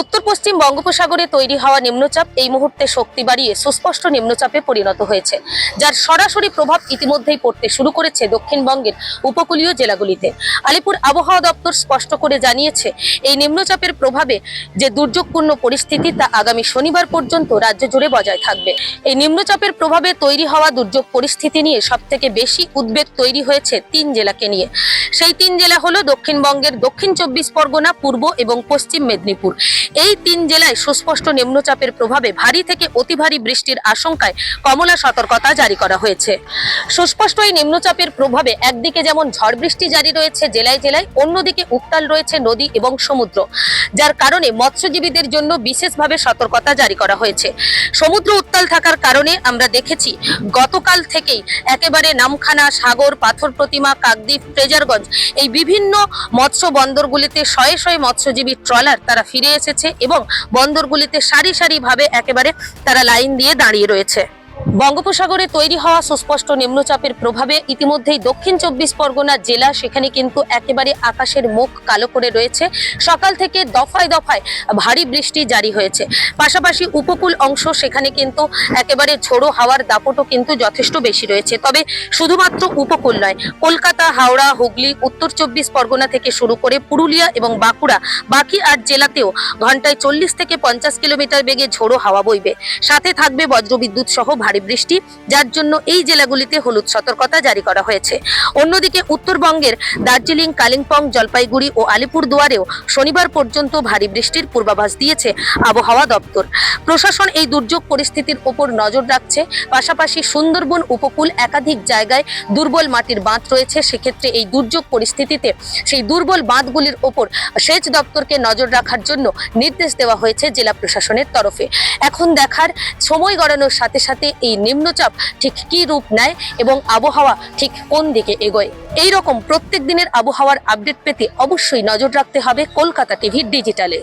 উত্তর পশ্চিম বঙ্গোপসাগরে তৈরি হওয়া নিম্নচাপ এই মুহূর্তে শক্তি বাড়িয়ে সুস্পষ্ট নিম্নচাপে পরিণত হয়েছে, যার সরাসরি প্রভাব ইতিমধ্যেই পড়তে শুরু করেছে দক্ষিণবঙ্গের উপকূলীয় জেলাগুলিতে। আলিপুর আবহাওয়া দপ্তর স্পষ্ট করে জানিয়েছে, এই নিম্নচাপের প্রভাবে যে দুর্যোগপূর্ণ পরিস্থিতি তা আগামী শনিবার পর্যন্ত রাজ্য জুড়ে বজায় থাকবে। এই নিম্নচাপের প্রভাবে তৈরি হওয়া দুর্যোগ পরিস্থিতি নিয়ে সবথেকে বেশি উদ্বেগ তৈরি হয়েছে ৩ জেলাকে নিয়ে। সেই ৩ জেলা হলো দক্ষিণবঙ্গের দক্ষিণ ২৪ পরগনা, পূর্ব এবং পশ্চিম মেদিনীপুর। এই ৩ জেলায় সুস্পষ্ট নিম্নচাপের প্রভাবে ভারী থেকে অতি ভারী বৃষ্টির আশঙ্কায় কমলা সতর্কতা জারি করা হয়েছে। সুস্পষ্ট এই নিম্নচাপের প্রভাবে একদিকে যেমন ঝড় বৃষ্টি জারি রয়েছে জেলায় জেলায়, অন্যদিকে উত্তাল রয়েছে নদী এবং সমুদ্র, যার কারণে মৎস্যজীবীদের জন্য বিশেষভাবে সতর্কতা জারি করা হয়েছে। সমুদ্র উত্তাল থাকার কারণে আমরা দেখেছি গতকাল থেকেই একেবারে নামখানা, সাগর, পাথর প্রতিমা, কাকদ্বীপ, ফ্রেজারগঞ্জ এই বিভিন্ন মৎস্য বন্দরগুলিতে শয়ে শয়ে মৎস্যজীবী ট্রলার তারা ফিরে এসেছে এবং বন্দরগুলিতে সারি সারি ভাবে একেবারে তারা লাইন দিয়ে দাঁড়িয়ে রয়েছে। বঙ্গোপসাগরে তৈরি হওয়া সুস্পষ্ট নিম্নচাপের প্রভাবে ইতিমধ্যেই দক্ষিণ ২৪ পরগনা জেলা, সেখানে কিন্তু একেবারে আকাশের মুখ কালো করে রয়েছে। সকাল থেকে দফায় দফায় ভারী বৃষ্টি জারি হয়েছে। পাশাপাশি উপকূল অংশ, সেখানে কিন্তু একেবারে ঝোড়ো হাওয়ার দাপটও কিন্তু যথেষ্ট বেশি রয়েছে। তবে শুধুমাত্র উপকূল নয়, কলকাতা, হাওড়া, হুগলি, উত্তর ২৪ পরগনা থেকে শুরু করে পুরুলিয়া এবং বাঁকুড়া, বাকি ৮ জেলাতেও ঘন্টায় ৪০ থেকে ৫০ কিলোমিটার বেগে ঝোড়ো হাওয়া বইবে। সাথে থাকবে বজ্রবিদ্যুৎ সহ ভারী বৃষ্টি, যার জন্য এই জেলাগুলিতে হলুদ সতর্কতা জারি করা হয়েছে। অন্যদিকে উত্তরবঙ্গের দার্জিলিং, কালিম্পং, জলপাইগুড়ি ও আলিপুরদুয়ারেও শনিবার পর্যন্ত ভারী বৃষ্টির পূর্বাভাস দিয়েছে আবহাওয়া দপ্তর। প্রশাসন এই দুর্যোগ পরিস্থিতির ওপর নজর রাখছে। পাশাপাশি সুন্দরবন উপকূল একাধিক জায়গায় দুর্বল মাটির বাঁধ রয়েছে। সেক্ষেত্রে এই দুর্যোগ পরিস্থিতিতে সেই দুর্বল বাঁধগুলির ওপর সেচ দপ্তরকে নজর রাখার জন্য নির্দেশ দেওয়া হয়েছে জেলা প্রশাসনের তরফে। এখন দেখার, সময় গড়ানোর সাথে সাথে এই নিম্নচাপ ঠিক কি রূপ নেয় এবং আবহাওয়া ঠিক কোন দিকে এগোয়। এই রকম প্রত্যেক দিনের আবহাওয়ার আপডেট পেতে অবশ্যই নজর রাখতে হবে কলকাতা টিভির ডিজিটালে।